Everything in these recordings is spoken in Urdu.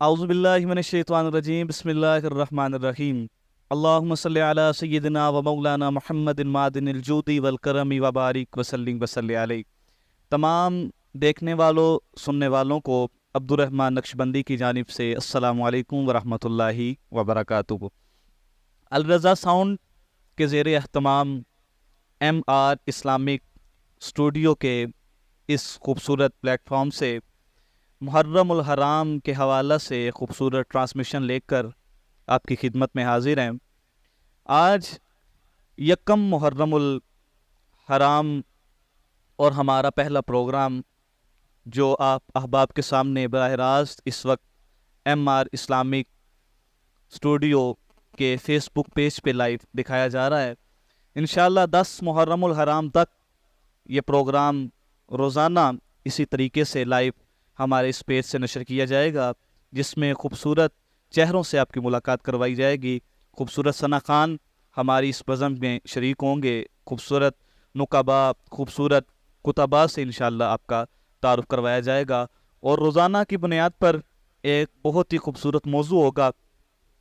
اعوذ باللہ من الشیطان الرجیم بسم اللہ الرحمن الرحیم اللہم صلی علی سیدنا و مولانا محمد معدن الجودی والکرم وبارک وسلم وصلی علیہ۔ تمام دیکھنے والوں سننے والوں کو عبد الرحمن نقشبندی کی جانب سے السلام علیکم ورحمۃ اللہ وبرکاتہ۔ الرضا ساؤنڈ کے زیر اہتمام ایم آر اسلامک اسٹوڈیو کے اس خوبصورت پلیٹ فارم سے محرم الحرام کے حوالہ سے خوبصورت ٹرانسمیشن لے کر آپ کی خدمت میں حاضر ہیں۔ آج یکم محرم الحرام اور ہمارا پہلا پروگرام جو آپ احباب کے سامنے براہ راست اس وقت ایم آر اسلامک اسٹوڈیو کے فیس بک پیج پہ لائیو دکھایا جا رہا ہے۔ انشاءاللہ 10 محرم الحرام تک یہ پروگرام روزانہ اسی طریقے سے لائیو ہمارے اس پیج سے نشر کیا جائے گا، جس میں خوبصورت چہروں سے آپ کی ملاقات کروائی جائے گی۔ خوبصورت ثنا خان ہماری اس بزم میں شریک ہوں گے، خوبصورت نقبا، خوبصورت کتبا سے انشاءاللہ آپ کا تعارف کروایا جائے گا، اور روزانہ کی بنیاد پر ایک بہت ہی خوبصورت موضوع ہوگا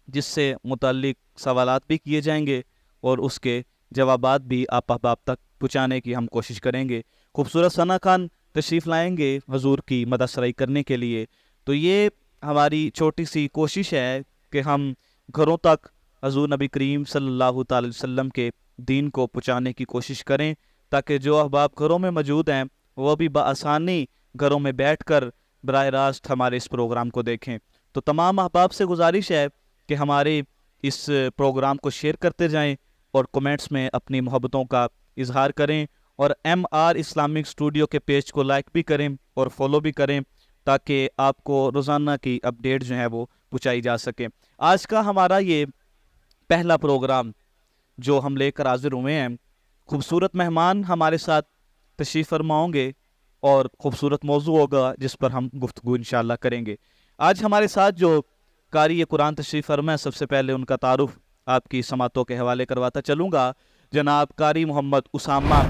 جس سے متعلق سوالات بھی کیے جائیں گے اور اس کے جوابات بھی آپ احباب تک پہنچانے کی ہم کوشش کریں گے۔ خوبصورت ثنا خان تشریف لائیں گے حضور کی مدح سرائی کرنے کے لیے، تو یہ ہماری چھوٹی سی کوشش ہے کہ ہم گھروں تک حضور نبی کریم صلی اللہ تعالی وسلم کے دین کو پہنچانے کی کوشش کریں، تاکہ جو احباب گھروں میں موجود ہیں وہ بھی بآسانی گھروں میں بیٹھ کر براہ راست ہمارے اس پروگرام کو دیکھیں۔ تو تمام احباب سے گزارش ہے کہ ہمارے اس پروگرام کو شیئر کرتے جائیں اور کومنٹس میں اپنی محبتوں کا اظہار کریں، اور ایم آر اسلامک اسٹوڈیو کے پیج کو لائک بھی کریں اور فالو بھی کریں، تاکہ آپ کو روزانہ کی اپڈیٹ جو ہے وہ پہنچائی جا سکے۔ آج کا ہمارا یہ پہلا پروگرام جو ہم لے کر حاضر ہوئے ہیں، خوبصورت مہمان ہمارے ساتھ تشریف فرما ہوں گے اور خوبصورت موضوع ہوگا جس پر ہم گفتگو انشاءاللہ کریں گے۔ آج ہمارے ساتھ جو قاری قرآن تشریف فرما ہے، سب سے پہلے ان کا تعارف آپ کی سماعتوں کے حوالے کرواتا چلوں گا۔ جناب قاری محمد اسامہ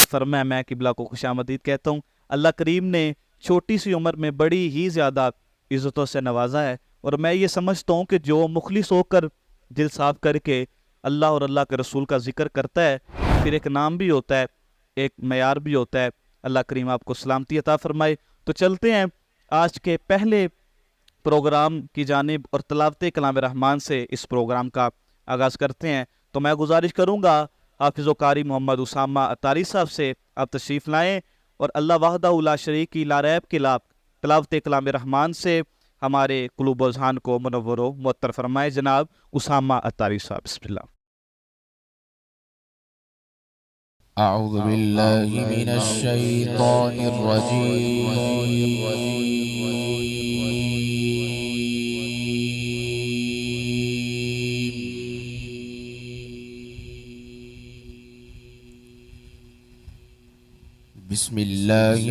فرما، میں قبلہ کو خوش آمدید کہتا ہوں۔ اللہ کریم نے چھوٹی سی عمر میں بڑی ہی زیادہ عزتوں سے نوازا ہے، اور میں یہ سمجھتا ہوں کہ جو مخلص ہو کر دل صاف کر کے اللہ اور اللہ کے رسول کا ذکر کرتا ہے، پھر ایک نام بھی ہوتا ہے، ایک معیار بھی ہوتا ہے۔ اللہ کریم آپ کو سلامتی عطا فرمائے۔ تو چلتے ہیں آج کے پہلے پروگرام کی جانب، اور تلاوت کلام رحمان سے اس پروگرام کا آغاز کرتے ہیں۔ تو میں گزارش کروں گا حافظ و قاری محمد اسامہ عطاری صاحب سے آپ تشریف لائیں، اور اللہ وحدہ لا شریک کی لا ریب کے تلاوت کلام رحمان سے ہمارے قلوب و اذہان کو منور و معطر فرمائے۔ جناب اسامہ عطاری صاحب، بسم اللہ۔ اعوذ باللہ من الشیطان الرجیم، بسم اللہ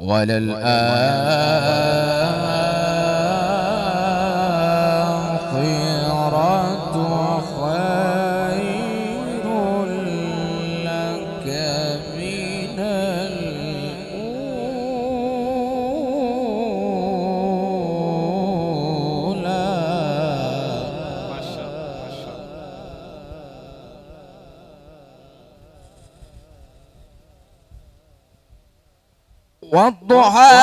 وللآخرة خير لك من الأولى والضحى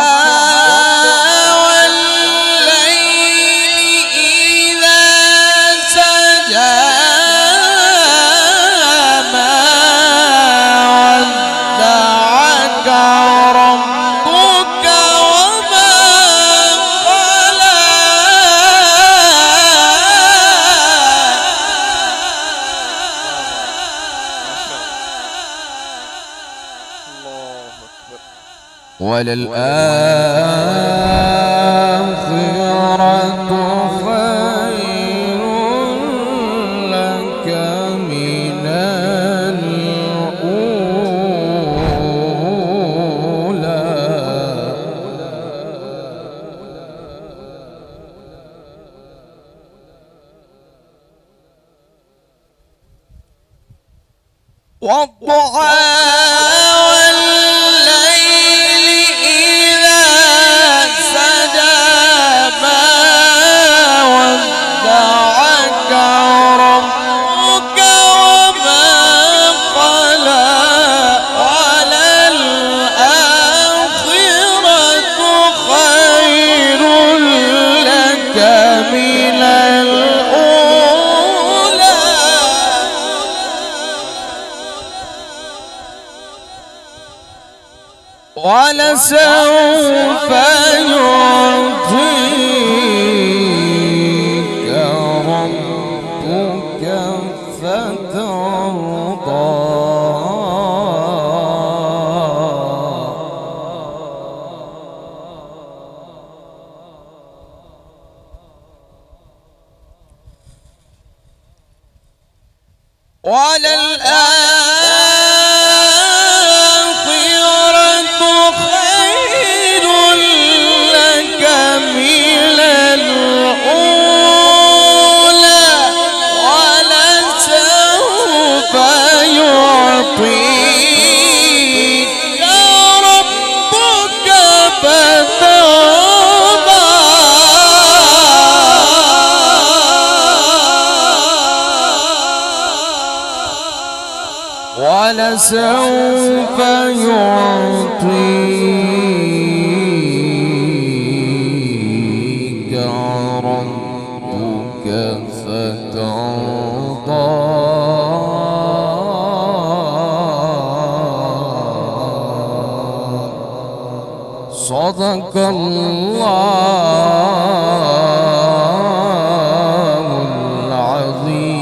والليل إذا سجى ما ودعك ربك وما قلى وللآخرة خير لك من الأولى والضحى والليل إذا سجى ما ودعك ربك وما قلى وللآخرة خير لك من الأولى ولسوف يعطيك ربك فترضى وللآخرة خير لك من الأولى ولسوف يعطيك ربك فترضى ولسوف يعطيك ربك فترضى صدق الله العظيم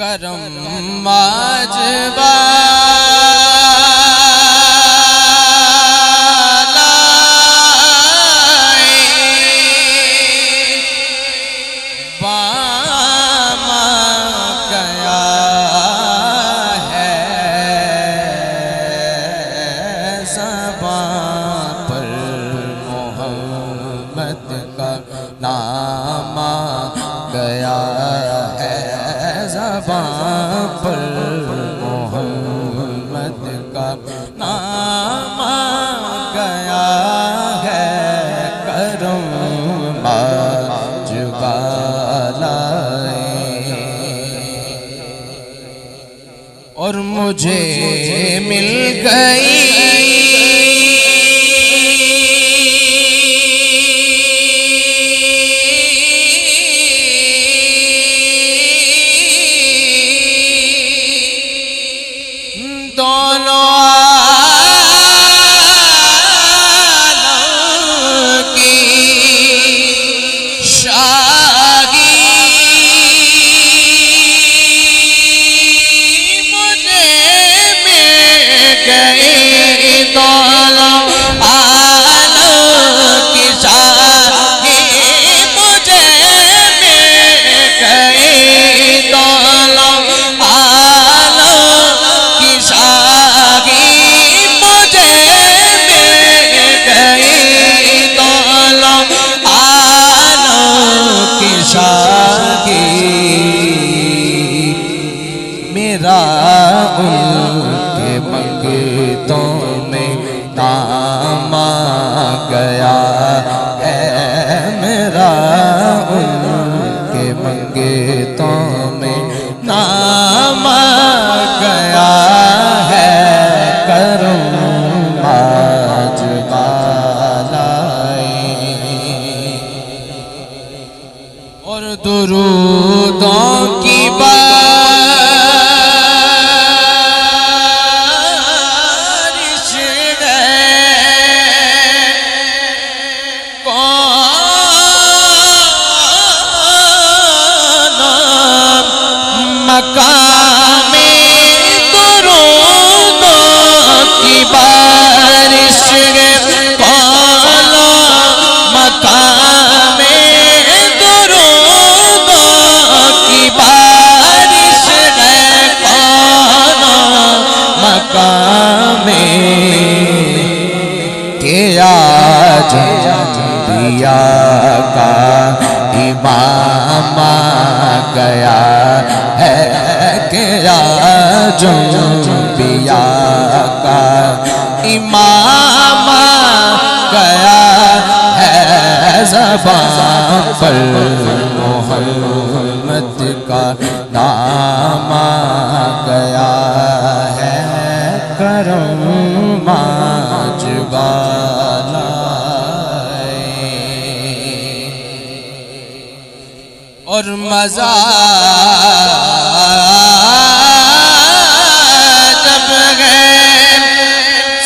کرم واجبہ نام گیا ہے زباں پر محمد کا نام گیا ہے کرم آج والائے اور مجھے مل گئی میرا ان کے منگتوں میں نام آ گیا ہے میرا ان کے منگتوں میں نام آ گیا ہے کرم آج والائے اور درودوں کی مقام درودوں کی بارش ہے کون مقام درودوں کی بارش ہے کون مقام کہ آج انبیاء کا امام آ گیا ہے کہ آج انبیاء کا امام آ گیا ہے زبان پر محمد کا نام آ گیا ہے کرم آج والائے اور مزہ جب ہے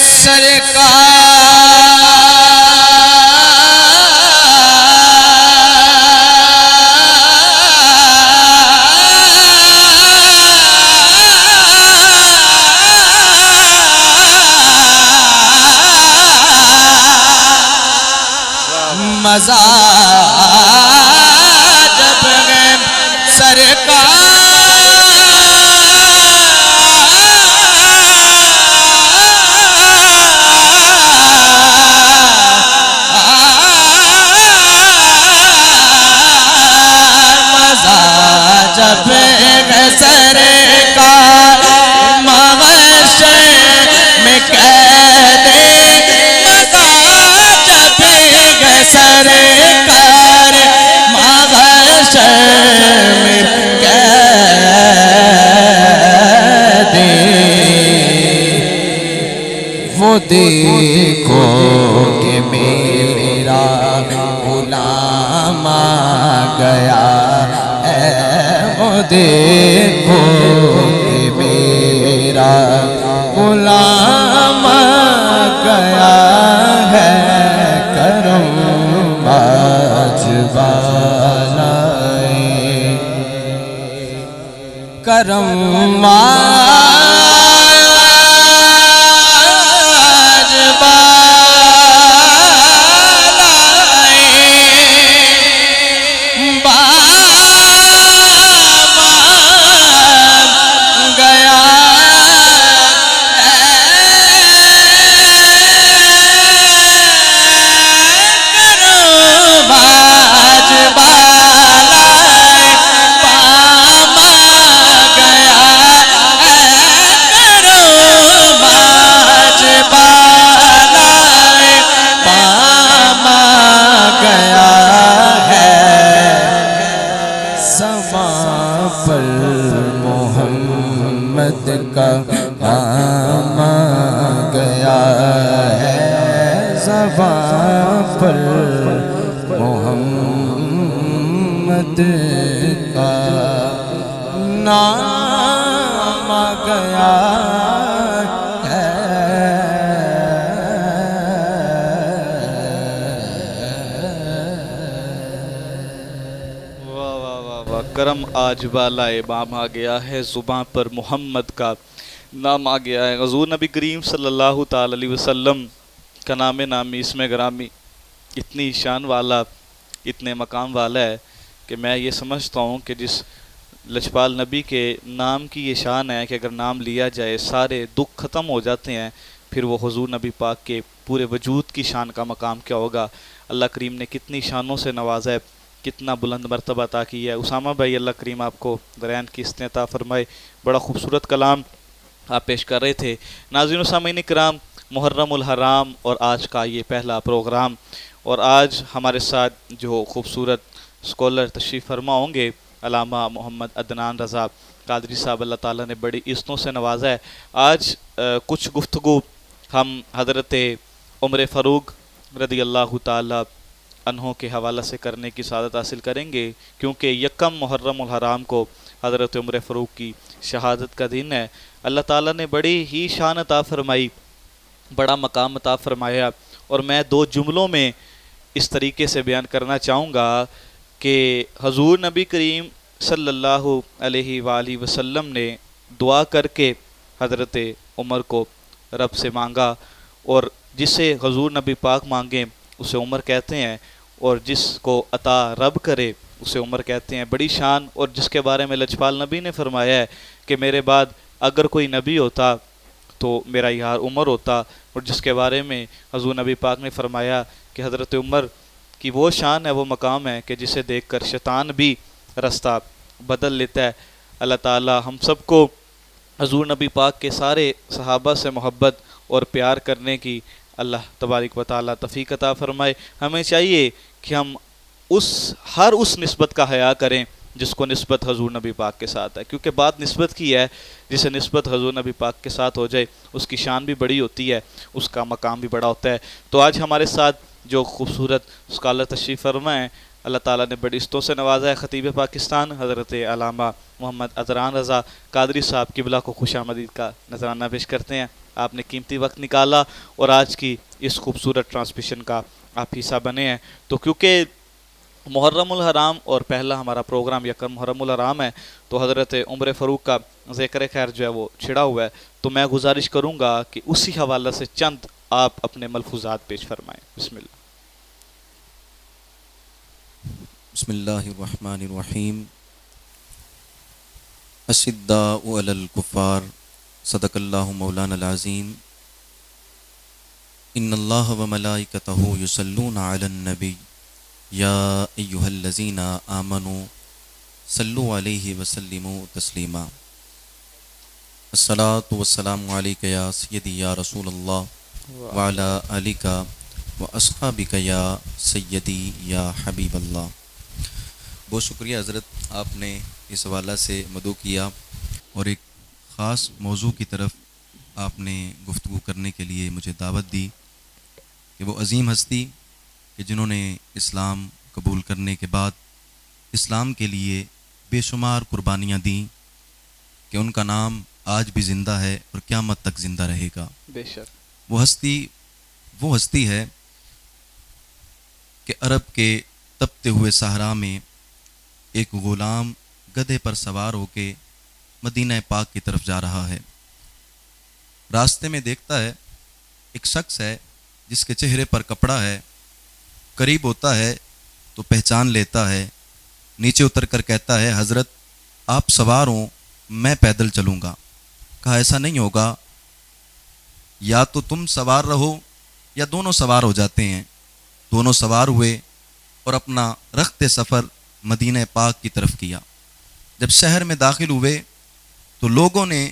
سرکار مزہ جب ہے سرکار مزہ جب ہے سرکار محشر میں قید سرکار محشر میں قید وہ دیکھو کہ میرا غلام آ گیا ہے وہ دیکھو کہ میرا غلام آ گیا ہے کرم آج والائے کرم واجبہ کا کام گیا ہے زباں پر محمد کا نام گیا ہے. واہ واہ واہ واہ. کرم آج بالا امام آ گیا ہے، زباں پر محمد کا نام آ گیا ہے. حضور نبی کریم صلی اللہ تعالی علیہ وسلم کا نام نامی اسم گرامی اتنی شان والا، اتنے مقام والا ہے کہ میں یہ سمجھتا ہوں کہ جس لجپال نبی کے نام کی یہ شان ہے کہ اگر نام لیا جائے سارے دکھ ختم ہو جاتے ہیں، پھر وہ حضور نبی پاک کے پورے وجود کی شان کا مقام کیا ہوگا. اللہ کریم نے کتنی شانوں سے نوازا ہے، کتنا بلند مرتبہ عطا کی ہے. اسامہ بھائی اللہ کریم آپ کو درین کی استعانت عطا فرمائے. بڑا خوبصورت کلام آپ پیش کر رہے تھے. ناظرین و سامعین کرام، محرم الحرام اور آج کا یہ پہلا پروگرام، اور آج ہمارے ساتھ جو خوبصورت اسکالر تشریف فرما ہوں گے علامہ محمد عدنان رضا قادری صاحب، اللہ تعالیٰ نے بڑی عزتوں سے نوازا ہے. آج کچھ گفتگو ہم حضرت عمر فاروق رضی اللہ تعالیٰ عنہ کے حوالہ سے کرنے کی سعادت حاصل کریں گے، کیونکہ یکم محرم الحرام کو حضرت عمر فاروق کی شہادت کا دن ہے. اللہ تعالیٰ نے بڑی ہی شان عطا فرمائی، بڑا مقام عطا فرمایا، اور میں دو جملوں میں اس طریقے سے بیان کرنا چاہوں گا کہ حضور نبی کریم صلی اللہ علیہ وآلہ وسلم نے دعا کر کے حضرت عمر کو رب سے مانگا، اور جسے حضور نبی پاک مانگیں اسے عمر کہتے ہیں، اور جس کو عطا رب کرے اسے عمر کہتے ہیں. بڑی شان، اور جس کے بارے میں لجپال نبی نے فرمایا ہے کہ میرے بعد اگر کوئی نبی ہوتا تو میرا یار عمر ہوتا، اور جس کے بارے میں حضور نبی پاک نے فرمایا کہ حضرت عمر کی وہ شان ہے، وہ مقام ہے کہ جسے دیکھ کر شیطان بھی رستہ بدل لیتا ہے. اللہ تعالی ہم سب کو حضور نبی پاک کے سارے صحابہ سے محبت اور پیار کرنے کی اللہ تبارک و تعالیٰ توفیق عطا فرمائے. ہمیں چاہیے کہ ہم ہر اس نسبت کا حیا کریں جس کو نسبت حضور نبی پاک کے ساتھ ہے، کیونکہ بات نسبت کی ہے. جسے نسبت حضور نبی پاک کے ساتھ ہو جائے اس کی شان بھی بڑی ہوتی ہے، اس کا مقام بھی بڑا ہوتا ہے. تو آج ہمارے ساتھ جو خوبصورت اسکالر تشریف فرما ہیں، اللہ تعالیٰ نے بڑی عزتوں سے نوازا ہے. خطیب پاکستان حضرت علامہ محمد عدنان رضا قادری صاحب قبلہ کو خوش آمدید کا نذرانہ پیش کرتے ہیں. آپ نے قیمتی وقت نکالا اور آج کی اس خوبصورت ٹرانسمیشن کا آپ حصہ بنے ہیں. تو کیونکہ محرم الحرام اور پہلا ہمارا پروگرام یکم محرم الحرام ہے، تو حضرت عمر فاروق کا ذکر خیر جو ہے وہ چھڑا ہوا ہے، تو میں گزارش کروں گا کہ اسی حوالہ سے چند آپ اپنے ملفوظات پیش فرمائیں. بسم اللہ. بسم اللہ الرحمن الرحیم. الشداء علی الکفار صدق اللہ مولانا العظیم. ان اللہ وملائکتہ یصلون علی النبی یا ایہا الذین آمنوا صلوا علیہ وسلموا تسلیما. الصلاۃ والسلام علیک یا سیدی یا رسول اللہ وعلی آلک واصحابک یا سیدی یا حبیب اللہ. بہت شکریہ حضرت، آپ نے اس حوالہ سے مدعو کیا اور ایک خاص موضوع کی طرف آپ نے گفتگو کرنے کے لیے مجھے دعوت دی کہ وہ عظیم ہستی کہ جنہوں نے اسلام قبول کرنے کے بعد اسلام کے لیے بے شمار قربانیاں دیں، کہ ان کا نام آج بھی زندہ ہے اور قیامت تک زندہ رہے گا. بے شک. وہ ہستی ہے کہ عرب کے تپتے ہوئے صحرا میں ایک غلام گدھے پر سوار ہو کے مدینہ پاک کی طرف جا رہا ہے. راستے میں دیکھتا ہے ایک شخص ہے جس کے چہرے پر کپڑا ہے. قریب ہوتا ہے تو پہچان لیتا ہے. نیچے اتر کر کہتا ہے حضرت آپ سوار ہوں میں پیدل چلوں گا. کہا ایسا نہیں ہوگا, یا تو تم سوار رہو یا دونوں سوار ہو جاتے ہیں. دونوں سوار ہوئے اور اپنا رخت سفر مدینہ پاک کی طرف کیا. جب شہر میں داخل ہوئے تو لوگوں نے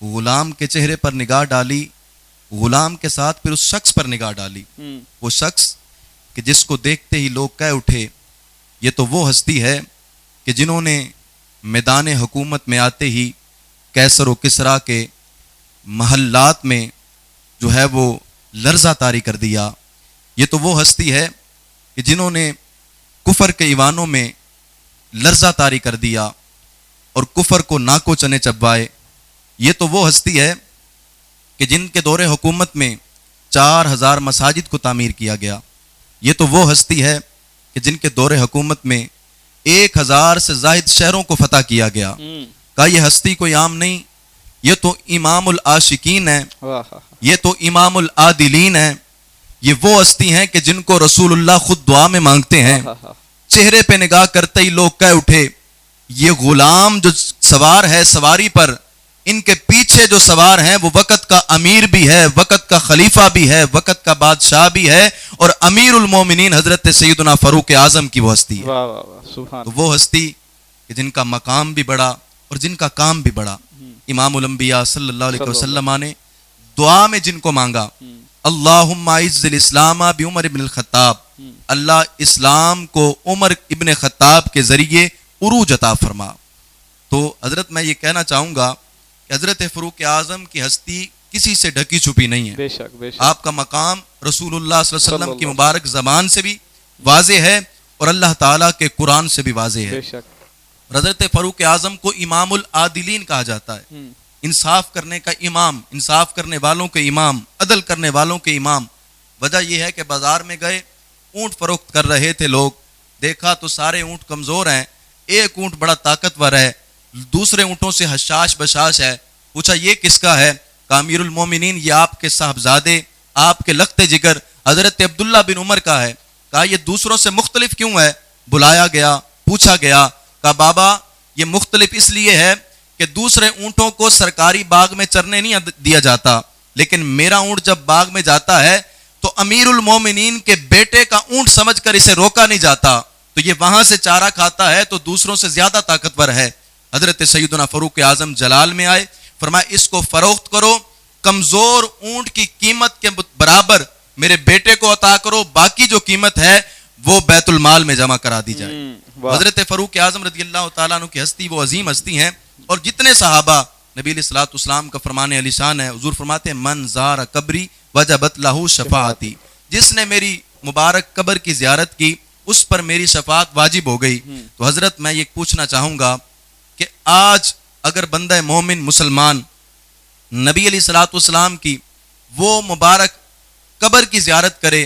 غلام کے چہرے پر نگاہ ڈالی, غلام کے ساتھ پھر اس شخص پر نگاہ ڈالی. وہ شخص کہ جس کو دیکھتے ہی لوگ کہہ اٹھے یہ تو وہ ہستی ہے کہ جنہوں نے میدان حکومت میں آتے ہی کیسر و کسریٰ کے محلات میں جو ہے وہ لرزہ طاری کر دیا. یہ تو وہ ہستی ہے کہ جنہوں نے کفر کے ایوانوں میں لرزہ طاری کر دیا اور کفر کو ناکو چنے چبوائے. یہ تو وہ ہستی ہے کہ جن کے دور حکومت میں 4000 مساجد کو تعمیر کیا گیا. یہ تو وہ ہستی ہے کہ جن کے دور حکومت میں 1000 سے زائد شہروں کو فتح کیا گیا. کہا یہ ہستی کوئی عام نہیں, یہ تو امام العاشقین ہے, یہ تو امام العادلین ہے. یہ وہ ہستی ہیں کہ جن کو رسول اللہ خود دعا میں مانگتے ہیں. چہرے پہ نگاہ کرتے ہی لوگ کہہ اٹھے یہ غلام جو سوار ہے سواری پر, ان کے پیچھے جو سوار ہیں وہ وقت کا امیر بھی ہے, وقت کا خلیفہ بھی ہے, وقت کا بادشاہ بھی ہے, اور امیر المومنین حضرت سیدنا فاروق اعظم کی وہ ہستی ہے. تو وہ ہستی کہ جن کا مقام بھی بڑا اور جن کا کام بھی بڑا. امام الانبیاء صلی اللہ علیہ وسلم نے دعا میں جن کو مانگا اللہم اعز الاسلام بعمر ابن الخطاب, اللہ اسلام کو عمر ابن خطاب کے ذریعے عروج عطا فرما. تو حضرت میں یہ کہنا چاہوں گا کہ حضرت فاروق اعظم کی ہستی کسی سے ڈھکی چھپی نہیں ہے. بے شک بے شک. آپ کا مقام رسول اللہ صلی اللہ علیہ وسلم کی مبارک زبان سے بھی واضح ہے اور اللہ تعالیٰ کے قرآن سے بھی واضح ہے. بے شک. حضرت فاروق اعظم کو امام العادلین کہا جاتا ہے, انصاف کرنے کا امام, انصاف کرنے والوں کے امام, عدل کرنے والوں کے امام. وجہ یہ ہے کہ بازار میں گئے, اونٹ فروخت کر رہے تھے لوگ, دیکھا تو سارے اونٹ کمزور ہیں, ایک اونٹ بڑا طاقتور ہے, دوسرے اونٹوں سے حشاش بشاش ہے. پوچھا یہ کس کا ہے؟ کہ امیر المومنین یہ آپ کے صاحبزادے, آپ کے لخت جگر حضرت عبداللہ بن عمر کا ہے. کہا یہ دوسروں سے مختلف کیوں ہے؟ بلایا گیا, پوچھا گیا. کہا بابا یہ مختلف اس لیے ہے کہ دوسرے اونٹوں کو سرکاری باغ میں چرنے نہیں دیا جاتا, لیکن میرا اونٹ جب باغ میں جاتا ہے تو امیر المومنین کے بیٹے کا اونٹ سمجھ کر اسے روکا نہیں جاتا, تو یہ وہاں سے چارہ کھاتا ہے تو دوسروں سے زیادہ طاقتور ہے. حضرت سیدنا فاروق اعظم جلال میں آئے, فرمایا اس کو فروخت کرو, کمزور اونٹ کی قیمت کے برابر میرے بیٹے کو عطا کرو, باقی جو قیمت ہے وہ بیت المال میں جمع کرا دی جائے. حضرت فاروق اعظم رضی اللہ تعالیٰ عنہ کی ہستی وہ عظیم ہستی ہیں, اور جتنے صحابہ نبی علیہ الصلوۃ والسلام کا فرمان علی شان ہے. حضور فرماتے ہیں من زار قبری وجبت لہ شفاعتی, جس نے میری مبارک قبر کی زیارت کی اس پر میری شفاعت واجب ہو گئی. تو حضرت میں یہ پوچھنا چاہوں گا کہ آج اگر بندہ مومن مسلمان نبی علیہ الصلوۃ والسلام کی وہ مبارک قبر کی زیارت کرے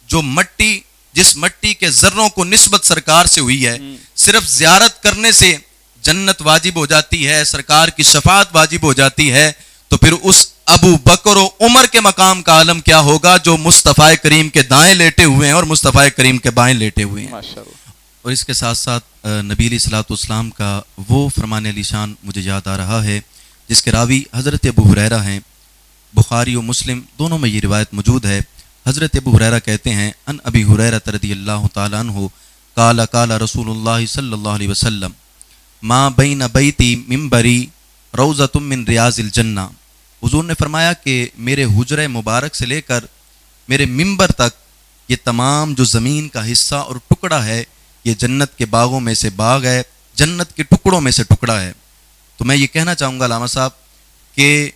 جو مٹی, جس مٹی کے ذروں کو نسبت سرکار سے ہوئی ہے, صرف زیارت کرنے سے جنت واجب ہو جاتی ہے, سرکار کی شفاعت واجب ہو جاتی ہے, تو پھر اس ابو بکر و عمر کے مقام کا عالم کیا ہوگا جو مصطفیٰ کریم کے دائیں لیٹے ہوئے ہیں اور مصطفیٰ کریم کے بائیں لیٹے ہوئے ہیں. اور اس کے ساتھ ساتھ نبی علیہ الصلوۃ والسلام کا وہ فرمان علی شان مجھے یاد آ رہا ہے جس کے راوی حضرت ابو ہریرہ ہیں. بخاری و مسلم دونوں میں یہ روایت موجود ہے. حضرت ابو ہریرہ کہتے ہیں ان ابی ہریرہ رضی اللہ تعالیٰ عنہ قال قال رسول اللہ صلی اللہ علیہ وسلم ما بین بیتی منبری روضۃ من ریاض الجنہ. حضور نے فرمایا کہ میرے حجرہ مبارک سے لے کر میرے منبر تک یہ تمام جو زمین کا حصہ اور ٹکڑا ہے یہ جنت کے باغوں میں سے باغ ہے, جنت کے ٹکڑوں میں سے ٹکڑا ہے. تو میں یہ کہنا چاہوں گا علامہ صاحب کہ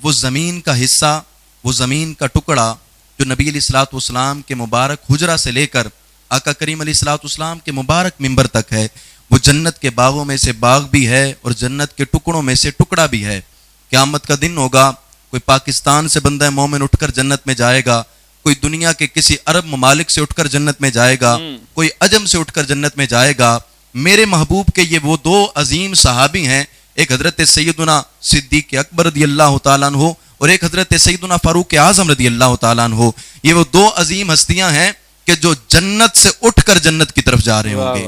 وہ زمین کا حصہ, وہ زمین کا ٹکڑا جو نبی علیہ الصلوۃ والسلام کے مبارک حجرہ سے لے کر آقا کریم علیہ الصلوۃ والسلام کے مبارک منبر تک ہے, وہ جنت کے باغوں میں سے باغ بھی ہے اور جنت کے ٹکڑوں میں سے ٹکڑا بھی ہے. قیامت کا دن ہوگا, کوئی پاکستان سے بندہ مومن اٹھ کر جنت میں جائے گا, کوئی دنیا کے کسی عرب ممالک سے اٹھ کر جنت میں جائے گا, کوئی عجم سے اٹھ کر جنت میں جائے گا. میرے محبوب کے یہ وہ دو عظیم صحابی ہیں ایک حضرت سیدنا صدیق اکبر رضی اللہ تعالیٰ عنہ اور ایک حضرت سیدنا فاروق اعظم رضی اللہ تعالیٰ عنہ. یہ وہ دو عظیم ہستیاں ہیں کہ جو جنت سے اٹھ کر جنت کی طرف جا رہے ہوں گے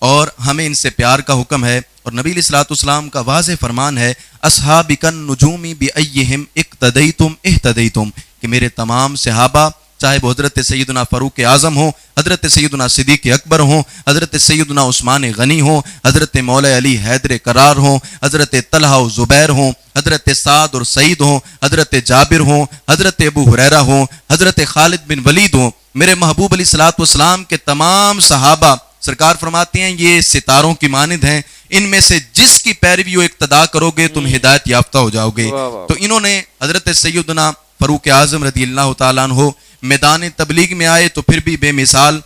اور ہمیں ان سے پیار کا حکم ہے. اور نبی علیہ الصلوۃ والسلام کا واضح فرمان ہے اصحابک النجوم بأیہم اقتدیتم اہتدیتم، کہ میرے تمام صحابہ چاہے وہ حضرت سیدنا فاروق اعظم ہوں، حضرت سیدنا صدیق اکبر ہوں، حضرت سیدنا عثمان غنی ہوں، حضرت مولا علی حیدر کرار ہوں، حضرت طلحہ و زبیر ہوں، حضرت سعد اور سعید ہوں، حضرت جابر ہوں، حضرت ابو ہریرہ ہوں، حضرت خالد بن ولید ہوں، میرے محبوب علیہ الصلوۃ والسلام کے تمام صحابہ سرکار فرماتے ہیں یہ ستاروں کی مانند ہیں، ان میں سے جس کی پیروی و اقتداء کرو گے تم ہدایت یافتہ ہو جاؤ گے. تو انہوں نے حضرت سیدنا فاروق اعظم رضی اللہ تعالیٰ عنہ میدان تبلیغ میں آئے تو پھر بھی بے مثال،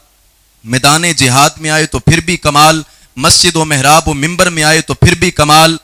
میدان جہاد میں آئے تو پھر بھی کمال، مسجد و محراب و منبر میں آئے تو پھر بھی کمال،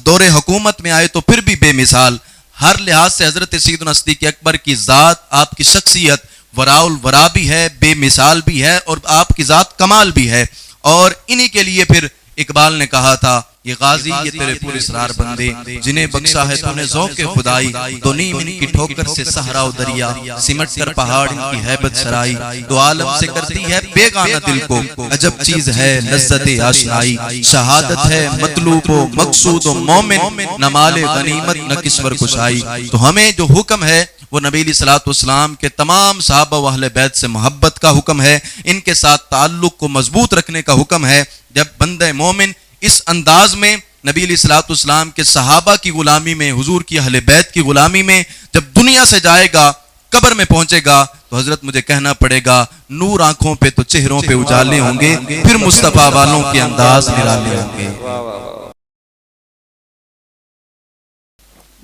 دور حکومت میں آئے تو پھر بھی بے مثال. ہر لحاظ سے حضرت سیدنا صدیق اکبر کی ذات، آپ کی شخصیت وراء الورا بھی ہے، بے مثال بھی ہے اور آپ کی ذات کمال بھی ہے. اور انہی کے لیے پھر اقبال نے کہا تھا یہ غازی یہ تیرے پر اسرار بندے جنہیں بخشا ہے تو نے ذوق خدائی، دو نیم ان کی ٹھوکر سے صحرا و دریا سمٹ کر پہاڑ ان کی ہیبت سرائی، دو عالم سے کرتی ہے بیگانہ دل کو عجب چیز ہے لذت آشنائی، شہادت ہے مطلوب و مقصود و مومن نہ مال غنیمت نہ کسور کشائی. تو ہمیں جو حکم ہے وہ نبی علیہ الصلوۃ والسلام کے تمام صحابہ و اہل بیت سے محبت کا حکم ہے، ان کے ساتھ تعلق کو مضبوط رکھنے کا حکم ہے. جب بندہ مومن اس انداز میں نبی علیہ الصلوۃ والسلام کے صحابہ کی غلامی میں، حضور کی اہل بیت کی غلامی میں جب دنیا سے جائے گا، قبر میں پہنچے گا تو حضرت مجھے کہنا پڑے گا نور آنکھوں پہ تو چہروں پہ اجالے ہوں گے، پھر مصطفیٰ والوں کے انداز نرالے ہوں گے.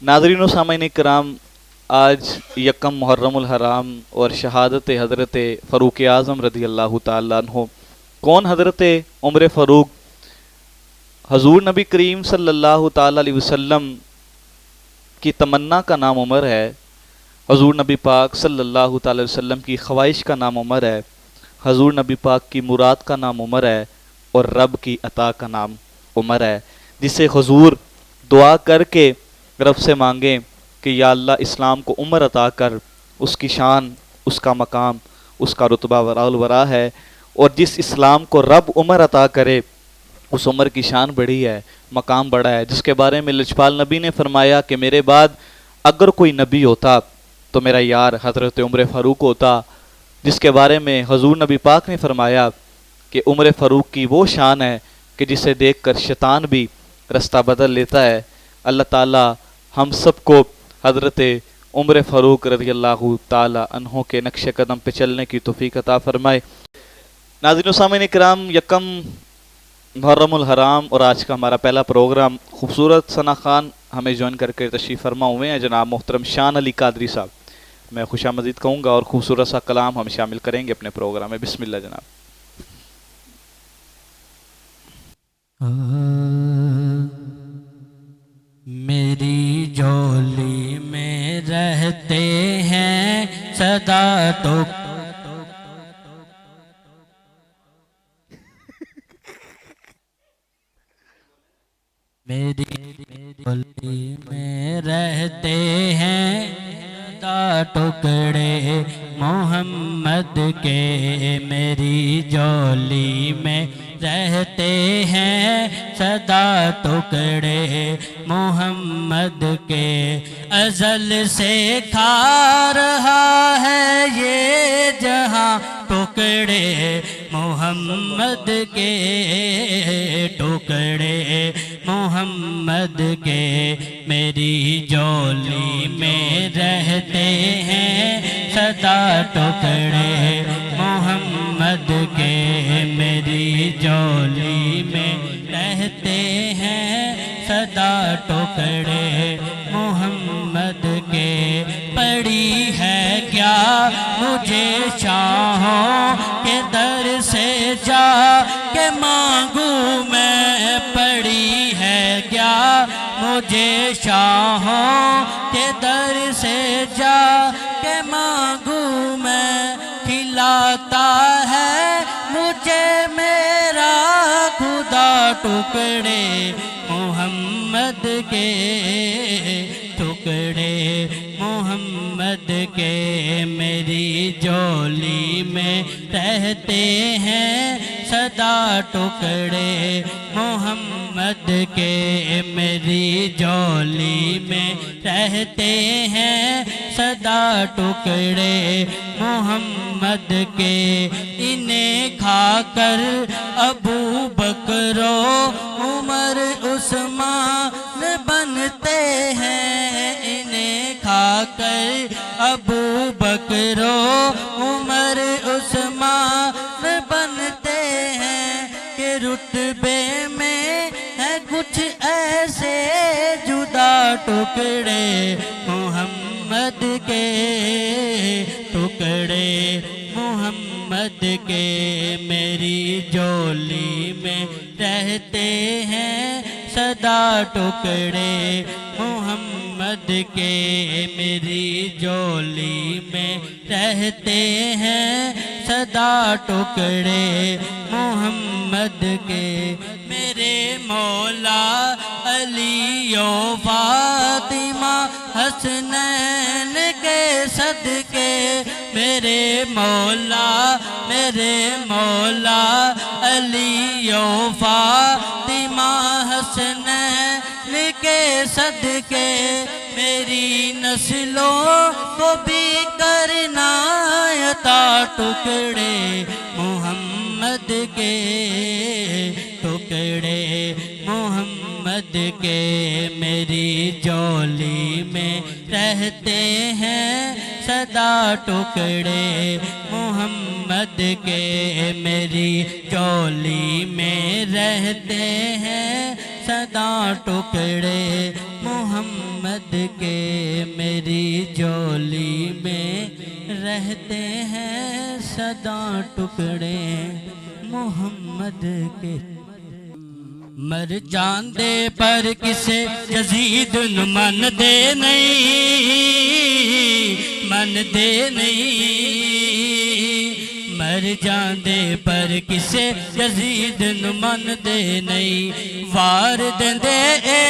ناظرین و سامعین کرام، آج یکم محرم الحرام اور شہادت حضرت فاروق اعظم رضی اللہ تعالیٰ عنہ. کون حضرت عمر فاروق؟ حضور نبی کریم صلی اللہ تعالیٰ علیہ وسلم کی تمنا کا نام عمر ہے، حضور نبی پاک صلی اللہ تعالیٰ علیہ وسلم کی خواہش کا نام عمر ہے، حضور نبی پاک کی مراد کا نام عمر ہے اور رب کی عطا کا نام عمر ہے، جسے حضور دعا کر کے رب سے مانگیں کہ یا اللہ اسلام کو عمر عطا کر. اس کی شان، اس کا مقام، اس کا رتبہ وراء الورا ہے، اور جس اسلام کو رب عمر عطا کرے اس عمر کی شان بڑی ہے، مقام بڑا ہے، جس کے بارے میں لجپال نبی نے فرمایا کہ میرے بعد اگر کوئی نبی ہوتا تو میرا یار حضرت عمر فاروق ہوتا، جس کے بارے میں حضور نبی پاک نے فرمایا کہ عمر فاروق کی وہ شان ہے کہ جسے دیکھ کر شیطان بھی رستہ بدل لیتا ہے. اللہ تعالی ہم سب کو حضرت عمر فاروق رضی اللہ تعالی عنہ کے نقش قدم پہ چلنے کی توفیق عطا فرمائے. ناظرین و سامعین کرام، یکم محرم الحرام اور آج کا ہمارا پہلا پروگرام، خوبصورت ثنا خان ہمیں جوائن کر کے تشریف فرما ہوئے ہیں جناب محترم شان علی قادری صاحب. میں خوش آمدید کہوں گا اور خوبصورت سا کلام ہم شامل کریں گے اپنے پروگرام میں. بسم اللہ جناب. میری جولی میں رہتے ہیں سدا تو میری جولی میں رہتے ہیں سدا ٹکڑے محمد کے، میری جولی میں رہتے ہیں سدا ٹکڑے محمد کے، ازل سے کھا رہا ہے یہ جہاں ٹکڑے محمد کے، ٹکڑے محمد کے، میری جولی میں رہتے ہیں سدا ٹکڑے محمد کے، میری جولی میں رہتے ہیں سدا ٹکڑے محمد کے. پڑی ہے کیا مجھے شاہوں کے در سے جا کے مانگوں میں، پڑی ہے کیا مجھے شاہوں کے در سے جا کے مانگوں میں، کھلاتا ہے مجھے میرا خدا ٹکڑے محمد کے ٹکڑے محمد کے میری جولی میں رہتے ہیں سدا ٹکڑے محمد کے میری جولی میں رہتے ہیں سدا ٹکڑے محمد کے انہیں کھا کر ابو بکر و عمر عثمان بنتے ہیں انہیں کھا کر ابو بکر و عمر عثمان بنتے ہیں کہ رتبے میں ہے کچھ ایسے جدا ٹکڑے محمد کے ٹکڑے محمد کے میری جولی میں رہتے ہیں سدا ٹکڑے محمد کے میری جولی میں رہتے ہیں سدا ٹکڑے محمد کے میرے مولا علی و فاطمہ حسنین کے صدقے میرے مولا علی و فاطمہ حسنین کے صدقے میری نسلوں کو بھی کرنا عطا ٹکڑے محمد کے ٹکڑے محمد کے میری جولی میں رہتے ہیں سدا ٹکڑے محمد کے میری جولی میں رہتے ہیں سدا ٹکڑے محمد کے میری جولی میں رہتے ہیں سدا ٹکڑے محمد کے مر جان دے پر کسے یزید من دے نہیں مر جان دے پر کسے یزید من دے نہیں وار دے اے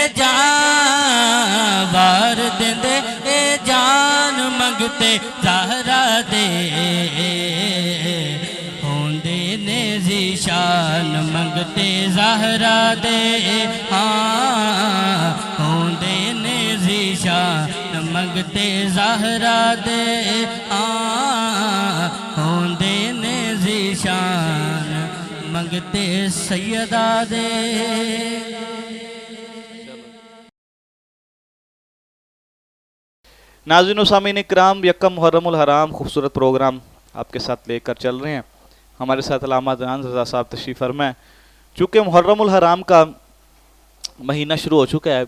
جان منگتے زہرا دے ہوندے نے ذیشان منگتے زہرا دے ہاں ہوندے نے ذیشان منگتے زہرا دے ہاں ہوندے نے ذیشان منگتے سیدہ دے ناظرین و سامعین کرام، یکم محرم الحرام خوبصورت پروگرام آپ کے ساتھ لے کر چل رہے ہیں. ہمارے ساتھ علامہ عدنان رضا صاحب تشریف فرما ہے. چونکہ محرم الحرام کا مہینہ شروع ہو چکا ہے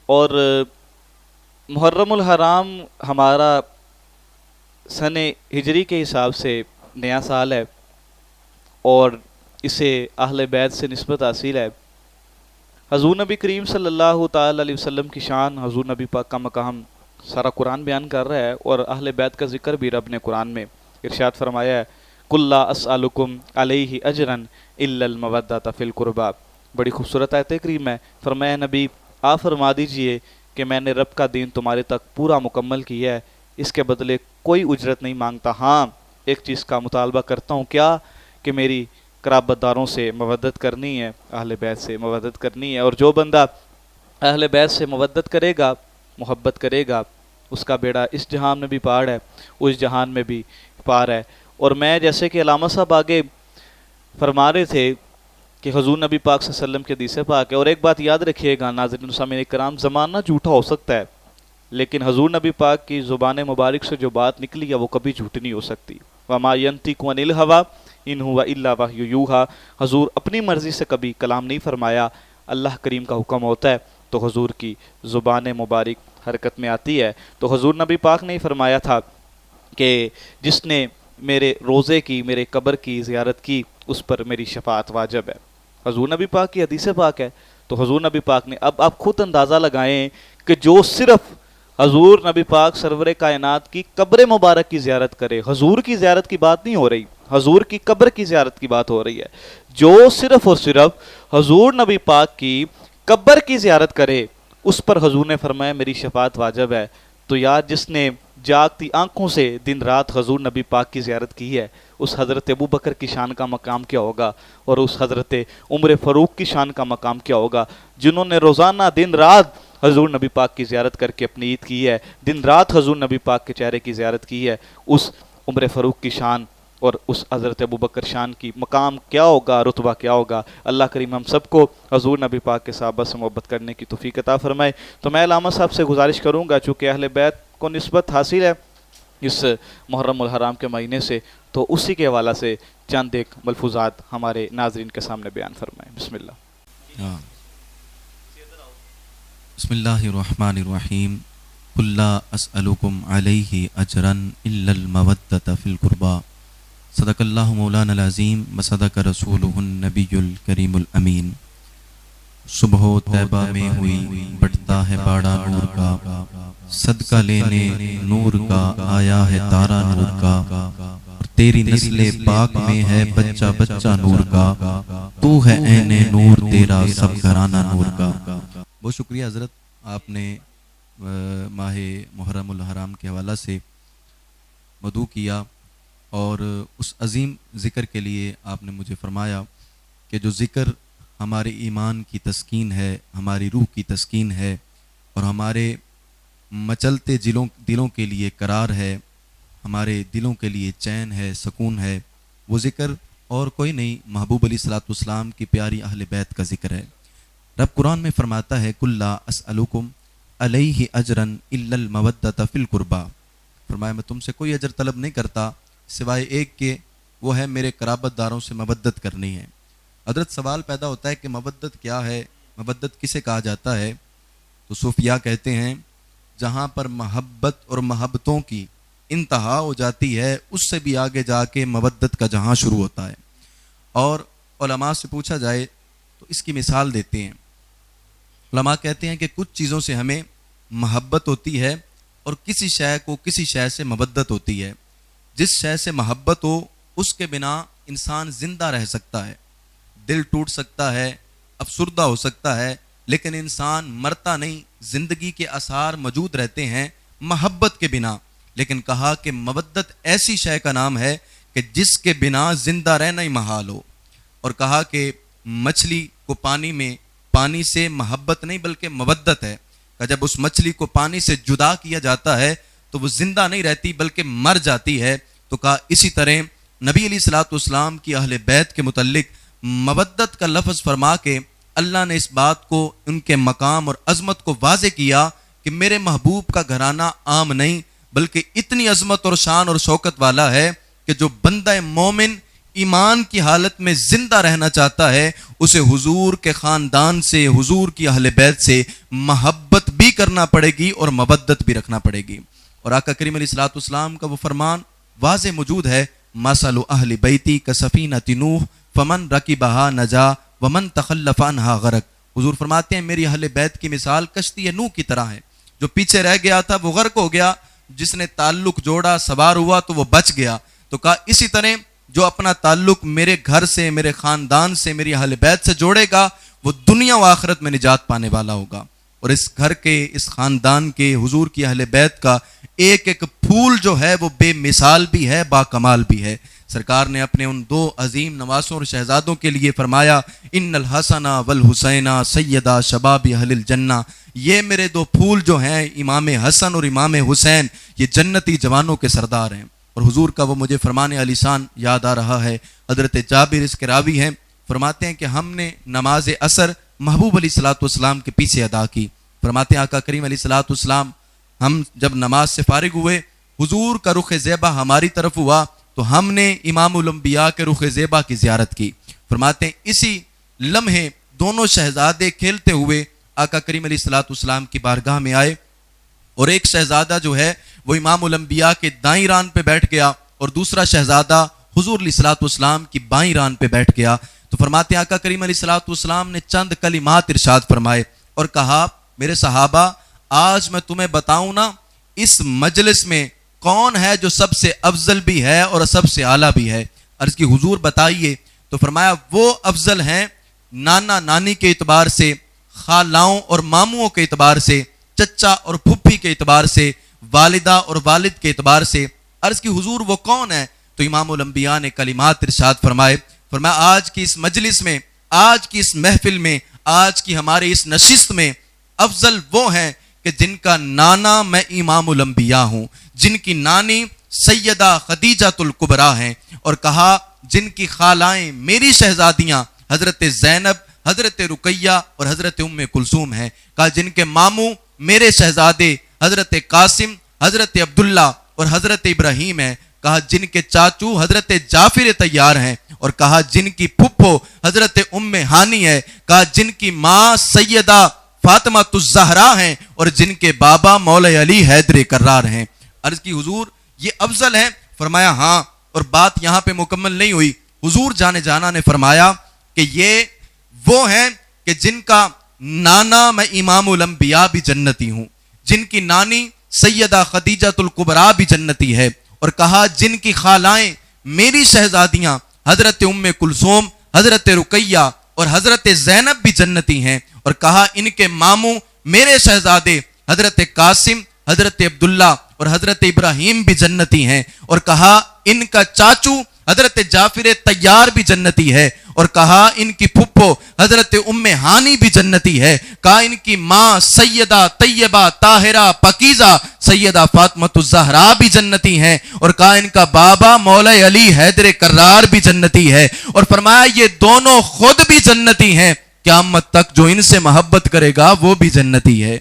اور محرم الحرام ہمارا سن ہجری کے حساب سے نیا سال ہے اور اسے اہل بیت سے نسبت حاصل ہے. حضور نبی کریم صلی اللہ تعالی علیہ وسلم کی شان، حضور نبی پاک کا مقام سارا قرآن بیان کر رہا ہے اور اہل بیت کا ذکر بھی رب نے قرآن میں ارشاد فرمایا ہے قُلْ لَا أَسْأَلُكُمْ عَلَيْهِ أَجْرًا إِلَّا الْمَوَدَّةَ فِي الْقُرْبَى. بڑی خوبصورت آیت کریم ہے. فرمایا نبی آپ فرما دیجئے کہ میں نے رب کا دین تمہارے تک پورا مکمل کیا ہے، اس کے بدلے کوئی اجرت نہیں مانگتا. ہاں ایک چیز کا مطالبہ کرتا ہوں، کیا کہ میری قرابت داروں سے مودت کرنی ہے، اہل بیت سے مودت کرنی ہے. اور جو بندہ اہل بیت سے مودت کرے گا، محبت کرے گا، اس کا بیڑا اس جہان میں بھی پار ہے، اس جہان میں بھی پار ہے. اور میں جیسے کہ علامہ صاحب آگے فرما رہے تھے کہ حضور نبی پاک صلی اللہ علیہ وسلم کے حدیث پاک ہے. اور ایک بات یاد رکھیے گا ناظرین سامعین کرام، زمانہ جھوٹا ہو سکتا ہے لیکن حضور نبی پاک کی زبان مبارک سے جو بات نکلی ہے وہ کبھی جھوٹ نہیں ہو سکتی. وَمَا يَنْطِقُ عَنِ الْهَوَىٰ إِنْ هُوَ إِلَّا وَحْيٌ يُوحَىٰ. حضور اپنی مرضی سے کبھی کلام نہیں فرمایا، اللہ کریم کا حکم ہوتا ہے تو حضور کی زبان مبارک حرکت میں آتی ہے. تو حضور نبی پاک نے فرمایا تھا کہ جس نے میرے روزے کی، میرے قبر کی زیارت کی، اس پر میری شفاعت واجب ہے. حضور نبی پاک کی حدیث پاک ہے. تو حضور نبی پاک نے اب آپ خود اندازہ لگائیں کہ جو صرف حضور نبی پاک سرور کائنات کی قبر مبارک کی زیارت کرے، حضور کی زیارت کی بات نہیں ہو رہی، حضور کی قبر کی زیارت کی بات ہو رہی ہے. جو صرف اور صرف حضور نبی پاک کی قبر کی زیارت کرے، اس پر حضور نے فرمایا میری شفاعت واجب ہے۔ تو یار جس نے جاگتی آنکھوں سے دن رات حضور نبی پاک کی زیارت کی ہے، اس حضرت ابوبکر کی شان کا مقام کیا ہوگا، اور اس حضرت عمر فاروق کی شان کا مقام کیا ہوگا، جنہوں نے روزانہ دن رات حضور نبی پاک کی زیارت کر کے اپنی عید کی ہے، دن رات حضور نبی پاک کے چہرے کی زیارت کی ہے۔ اس عمر فاروق کی شان اور اس حضرت ابوبکر شان کی مقام کیا ہوگا، رتبہ کیا ہوگا۔ اللہ کریم ہم سب کو حضور نبی پاک کے صحابہ سے محبت کرنے کی توفیق عطا فرمائے۔ تو میں علامہ صاحب سے گزارش کروں گا، چونکہ اہل بیت کو نسبت حاصل ہے اس محرم الحرام کے مہینے سے، تو اسی کے حوالہ سے چند ایک ملفوظات ہمارے ناظرین کے سامنے بیان فرمائیں۔ بسم اللہ۔ بسم اللہ الرحمن الرحیم۔ قل لا اسألکم علیہ اجرا الا المودۃ فی القربى، صدق اللہ مولانا العظیم وصدق رسولہ النبی الکریم الامین۔ صبح و طیبہ میں ہوئی بڑھتا ہے باڑا نور کا، صدقہ لینے نور کا آیا ہے تارا نور کا، اور تیری نسل پاک میں ہے بچہ بچہ نور کا، تو ہے عین نور تیرا سب گھرانہ نور کا۔ بہت شکریہ حضرت، آپ نے ماہ محرم الحرام کے حوالہ سے مدعو کیا، اور اس عظیم ذکر کے لیے آپ نے مجھے فرمایا کہ جو ذکر ہمارے ایمان کی تسکین ہے، ہماری روح کی تسکین ہے، اور ہمارے مچلتے دلوں کے لیے قرار ہے، ہمارے دلوں کے لیے چین ہے، سکون ہے، وہ ذکر اور کوئی نہیں، محبوب علیہ الصلوۃ والسلام کی پیاری اہل بیت کا ذکر ہے۔ رب قرآن میں فرماتا ہے قل لا اسألکم علیہ اجرا الا المودۃ فی القربى، فرمایا میں تم سے کوئی اجر طلب نہیں کرتا سوائے ایک کے، وہ ہے میرے قرابت داروں سے مودت کرنی ہے۔ حضرت سوال پیدا ہوتا ہے کہ مودت کیا ہے، مودت کسے کہا جاتا ہے؟ تو صوفیاء کہتے ہیں جہاں پر محبت اور محبتوں کی انتہا ہو جاتی ہے، اس سے بھی آگے جا کے مودت کا جہاں شروع ہوتا ہے۔ اور علماء سے پوچھا جائے تو اس کی مثال دیتے ہیں۔ علماء کہتے ہیں کہ کچھ چیزوں سے ہمیں محبت ہوتی ہے، اور کسی شے کو کسی شے سے مودت ہوتی ہے۔ جس شے سے محبت ہو اس کے بنا انسان زندہ رہ سکتا ہے، دل ٹوٹ سکتا ہے، افسردہ ہو سکتا ہے، لیکن انسان مرتا نہیں، زندگی کے آثار موجود رہتے ہیں محبت کے بنا۔ لیکن کہا کہ مودت ایسی شے کا نام ہے کہ جس کے بنا زندہ رہنا ہی محال ہو۔ اور کہا کہ مچھلی کو پانی سے محبت نہیں بلکہ مودت ہے، کہ جب اس مچھلی کو پانی سے جدا کیا جاتا ہے تو وہ زندہ نہیں رہتی بلکہ مر جاتی ہے۔ تو کہا اسی طرح نبی علیہ الصلوۃ والسلام کی اہل بیت کے متعلق مودت کا لفظ فرما کے اللہ نے اس بات کو، ان کے مقام اور عظمت کو واضح کیا کہ میرے محبوب کا گھرانہ عام نہیں بلکہ اتنی عظمت اور شان اور شوکت والا ہے کہ جو بندہ مومن ایمان کی حالت میں زندہ رہنا چاہتا ہے، اسے حضور کے خاندان سے، حضور کی اہل بیت سے محبت بھی کرنا پڑے گی اور مودت بھی رکھنا پڑے گی۔ اور آقا کریم علیہ الصلوۃ والسلام کا وہ فرمان واضح موجود ہے، مثل اہل بیتی کسفینۃ نوح فمن رکبہا نجا ومن تخلف عنہا غرق۔ حضور فرماتے ہیں میری اہل بیت کی مثال کشتی نوح کی طرح ہے، جو پیچھے رہ گیا تھا وہ غرق ہو گیا، جس نے تعلق جوڑا سوار ہوا تو وہ بچ گیا۔ تو کہا اسی طرح جو اپنا تعلق میرے گھر سے، میرے خاندان سے، میری اہل بیت سے جوڑے گا وہ دنیا و آخرت میں نجات پانے والا ہوگا۔ اور اس گھر کے، اس خاندان کے، حضور کی اہل بیت کا ایک ایک پھول جو ہے وہ بے مثال بھی ہے، با کمال بھی ہے۔ سرکار نے اپنے ان دو عظیم نواسوں اور شہزادوں کے لیے فرمایا ان الحسن والحسین سیدہ شباب اہل الجنہ، یہ میرے دو پھول جو ہیں امام حسن اور امام حسین، یہ جنتی جوانوں کے سردار ہیں۔ اور حضور کا وہ مجھے فرمان علی شان یاد آ رہا ہے، حضرت جابر اس کے راوی ہیں، فرماتے ہیں کہ ہم نے نماز عصر محبوب علیہ الصلوۃ والسلام کے پیچھے ادا کی۔ فرماتے ہیں آقا کریم علیہ الصلوۃ والسلام، ہم جب نماز سے فارغ ہوئے، حضور کا رخ زیبا ہماری طرف ہوا تو ہم نے امام الانبیاء کے رخ زیبا کی زیارت کی۔ فرماتے ہیں اسی لمحے دونوں شہزادے کھیلتے ہوئے آقا کریم علیہ الصلوۃ والسلام کی بارگاہ میں آئے، اور ایک شہزادہ جو ہے وہ امام الانبیاء کے دائیں ران پہ بیٹھ گیا، اور دوسرا شہزادہ حضور علیہ الصلوۃ والسلام کی بائیں ران پہ بیٹھ گیا۔ تو فرماتے ہیں آقا کریم علیہ الصلوۃ والسلام نے چند کلمات ارشاد فرمائے اور کہا میرے صحابہ، آج میں تمہیں بتاؤں نا اس مجلس میں کون ہے جو سب سے افضل بھی ہے اور سب سے اعلیٰ بھی ہے؟ عرض کی حضور بتائیے۔ تو فرمایا وہ افضل ہیں نانا نانی کے اعتبار سے، خالاؤں اور ماموں کے اعتبار سے، چچا اور پھپھی کے اعتبار سے، والدہ اور والد کے اعتبار سے۔ عرض کی حضور وہ کون ہے؟ تو امام الانبیاء نے کلمات ارشاد فرمایا آج کی اس مجلس میں، آج کی اس محفل میں، آج کی ہمارے اس نشست میں افضل وہ ہیں کہ جن کا نانا میں امام الانبیاء ہوں، جن کی نانی سیدہ خدیجہ الکبریٰ ہیں، اور کہا جن کی خالائیں میری شہزادیاں حضرت زینب، حضرت رقیہ اور حضرت ام کلثوم ہیں، کہا جن کے ماموں میرے شہزادے حضرت قاسم، حضرت عبداللہ اور حضرت ابراہیم ہیں، کہا جن کے چاچو حضرت جعفر طیار ہیں، اور کہا جن کی پھپھو حضرت ام ہانی ہے، کہا جن کی ماں سیدہ فاطمہ الزہرا ہیں، اور جن کے بابا مولا علی حیدر کرار ہیں۔ عرض کی حضور یہ افضل ہیں؟ فرمایا ہاں، اور بات یہاں پہ مکمل نہیں ہوئی۔ حضور جانے جانا نے فرمایا کہ یہ وہ ہیں کہ جن کا نانا میں امام الانبیاء بھی جنتی ہوں، جن کی نانی سیدہ خدیجہ الکبریٰ بھی جنتی ہے، اور کہا جن کی خالائیں میری شہزادیاں حضرت ام کلثوم، حضرت رقیہ اور حضرت زینب بھی جنتی ہیں، اور کہا ان کے ماموں میرے شہزادے حضرت قاسم، حضرت عبداللہ اور حضرت ابراہیم بھی جنتی ہیں، اور کہا ان کا چاچو حضرت جعفر طیار بھی جنتی ہے، اور کہا ان کی پھپھو حضرت ام ہانی بھی جنتی ہے، کہا ان کی ماں سیدہ طیبہ طاہرہ پاکیزہ سیدہ فاطمہ الزہرا بھی جنتی ہیں، اور کہا ان کا بابا مولا علی حیدر کرار بھی جنتی ہے، اور فرمایا یہ دونوں خود بھی جنتی ہیں، قیامت تک جو ان سے محبت کرے گا وہ بھی جنتی ہے۔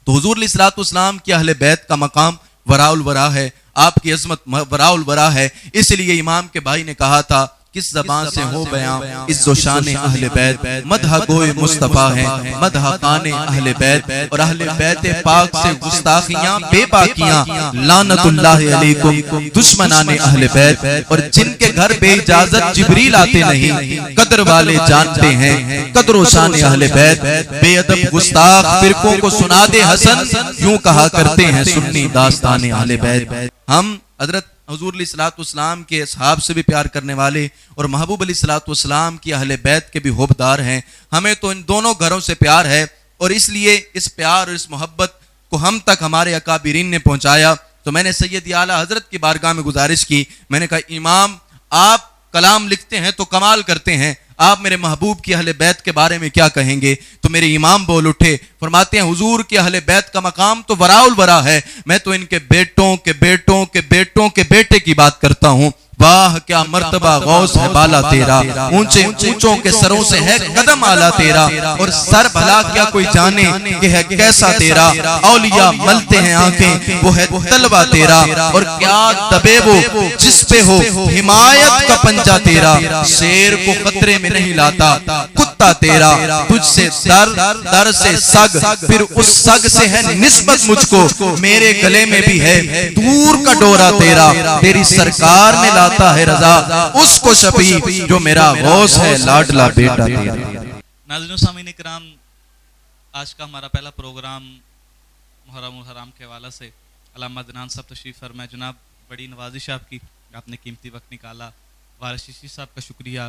تو حضور علیہ الصلوۃ والسلام کی اہل بیت کا مقام وراء الورا ہے، آپ کی عظمت وراء الورا ہے، اس لیے امام کے بھائی نے کہا تھا کس زبان سے ہو بیاں عز و شان اہل بیت، مدح گوئے مصطفیٰ ہے، مدح خان اہل بیت، اور اہل بیت پاک سے گستاخیاں بے باکیاں لعنت اللہ علیکم دشمنان اہل بیت، اور جن کے گھر بے اجازت جبریل آتے نہیں، قدر والے جانتے ہیں قدر و شان اہل بیت، بے ادب گستاخ فرقوں کو سنا دے حسن، یوں کہا کرتے ہیں سنی داستان اہل بیت۔ ہم حضرت حضور علیہ الصلوۃ والسلام کے اصحاب سے بھی پیار کرنے والے اور محبوب علیہ الصلوۃ والسلام کی اہل بیت کے بھی حبدار ہیں، ہمیں تو ان دونوں گھروں سے پیار ہے، اور اس لیے اس پیار اور اس محبت کو ہم تک ہمارے اکابرین نے پہنچایا۔ تو میں نے سید اعلیٰ حضرت کی بارگاہ میں گزارش کی، میں نے کہا امام آپ کلام لکھتے ہیں تو کمال کرتے ہیں، آپ میرے محبوب کی اہل بیت کے بارے میں کیا کہیں گے؟ تو میرے امام بول اٹھے، فرماتے ہیں حضور کی اہل بیت کا مقام تو وراء الورا ہے، میں تو ان کے بیٹوں کے بیٹوں کے بیٹوں کے بیٹے کی بات کرتا ہوں۔ واہ کیا مرتبہ غوث ہے بالا تیرا، اونچے اونچوں کے سروں سے ہے قدم آلا تیرا، اور سر بھلا کیا کوئی جانے کہ ہے کیسا تیرا، اولیاء ملتے ہیں آنکھیں وہ ہے طلبہ تیرا، اور کیا دبے وہ جس پہ ہو حمایت کا پنجہ تیرا، شیر کو خطرے میں نہیں لاتا کتا تیرا، تجھ سے در سے سگ، پھر اس سگ سے ہے نسبت مجھ کو، میرے گلے میں بھی ہے دور کا ڈورا تیرا، تیری سرکار میں لاتا ہے رضا اس کو شفیع جو میرا غوث ہے لاڈلا بیٹا تیرا۔ ناظرین و سامعین کرام، آج کا ہمارا پہلا پروگرام محرم الحرام کے حوالے سے علامہ عدنان صاحب تشریف فرمائے، جناب بڑی نوازش آپ کی، آپ نے قیمتی وقت نکالا، وارث چشتی صاحب کا شکریہ،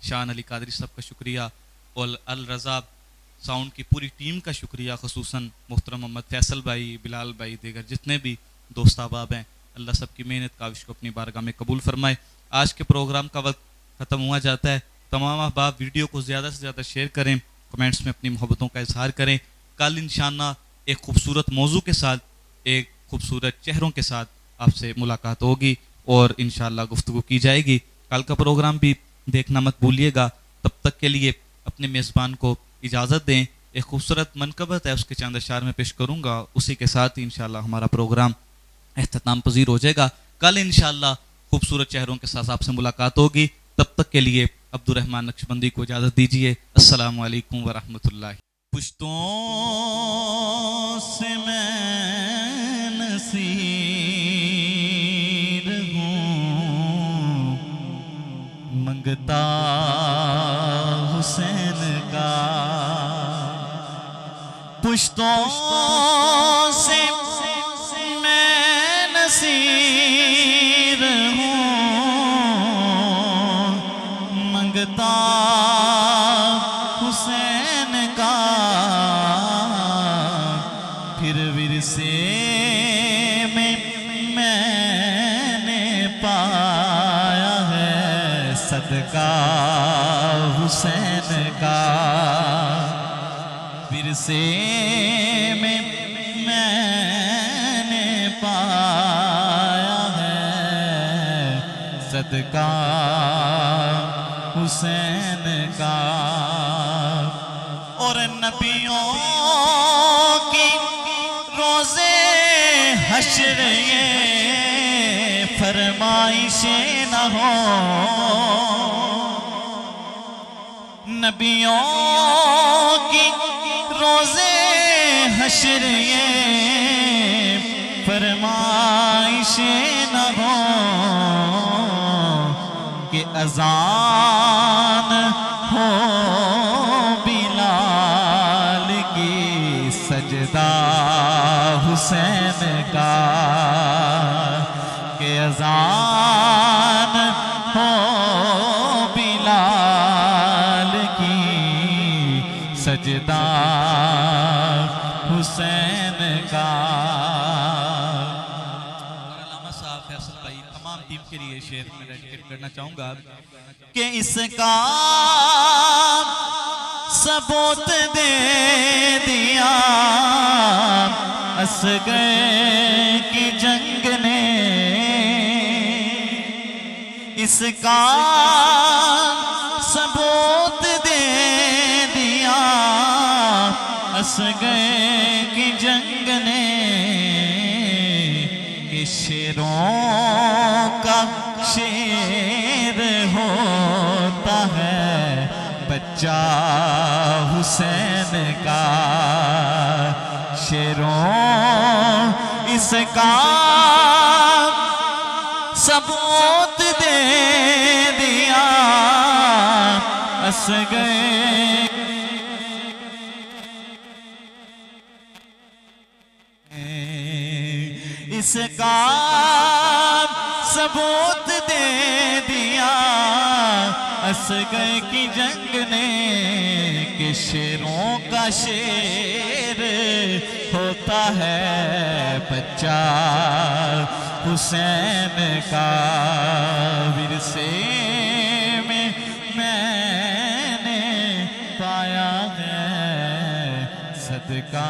شان علی قادری صاحب کا شکریہ، اور الرضا ساؤنڈ کی پوری ٹیم کا شکریہ، خصوصاً محترم محمد فیصل بھائی، بلال بھائی، دیگر جتنے بھی دوست احباب ہیں، اللہ سب کی محنت کاوش کو اپنی بارگاہ میں قبول فرمائے۔ آج کے پروگرام کا وقت ختم ہوا جاتا ہے، تمام احباب ویڈیو کو زیادہ سے زیادہ شیئر کریں، کمنٹس میں اپنی محبتوں کا اظہار کریں۔ کل انشاءاللہ ایک خوبصورت موضوع کے ساتھ، ایک خوبصورت چہروں کے ساتھ آپ سے ملاقات ہوگی اور انشاءاللہ گفتگو کی جائے گی۔ کل کا پروگرام بھی دیکھنا مت بھولیے گا۔ تب تک کے لیے اپنے میزبان کو اجازت دیں، ایک خوبصورت منقبت ہے اس کے چند اشعار میں پیش کروں گا، اسی کے ساتھ ہی انشاءاللہ ہمارا پروگرام اختتام پذیر ہو جائے گا۔ کل انشاءاللہ خوبصورت چہروں کے ساتھ آپ سے ملاقات ہوگی، تب تک کے لیے عبد الرحمن نقشبندی کو اجازت دیجیے۔ السلام علیکم ورحمۃ اللہ۔ پشتوں سے میں نصیر ہوں، منگتا حسین کا، پشتوں سے میں نصیر ہوں، منگتا حسین کا، پھر ورثے میں نے پایا ہے صدقہ حسین کا، ورثے میں نے پایا ہے صدقہ حسین کا۔ اور نبیوں کی روزے حشر یہ فرمائشیں نہ ہوں، نبیوں کی روزے حشر یہ فرمائشیں نہ ہوں کہ اذان ہو بلال کی سجدہ حسین کا، کہ اذان ہو بلال کی سجدہ حسین کا۔ علامہ صاحب فیصل بھائی تمام ٹیم کے لیے شعر میں ڈیڈیکیٹ کرنا چاہوں گا کہ اس کا ثبوت دے دیا اصغر کی جنگ نے، اس کا ثبوت دے دیا اصغر کی جنگ نے، کہ شیروں کا شیر ہوتا ہے بچہ حسین کا، شیروں اس کا ثبوت دے دیا اصغر اس کا ثبوت دے دیا اصغر کی جنگ نے، کہ شیروں کا شیر ہوتا ہے بچہ حسین کا، ورثے میں نے پایا ہے صدقہ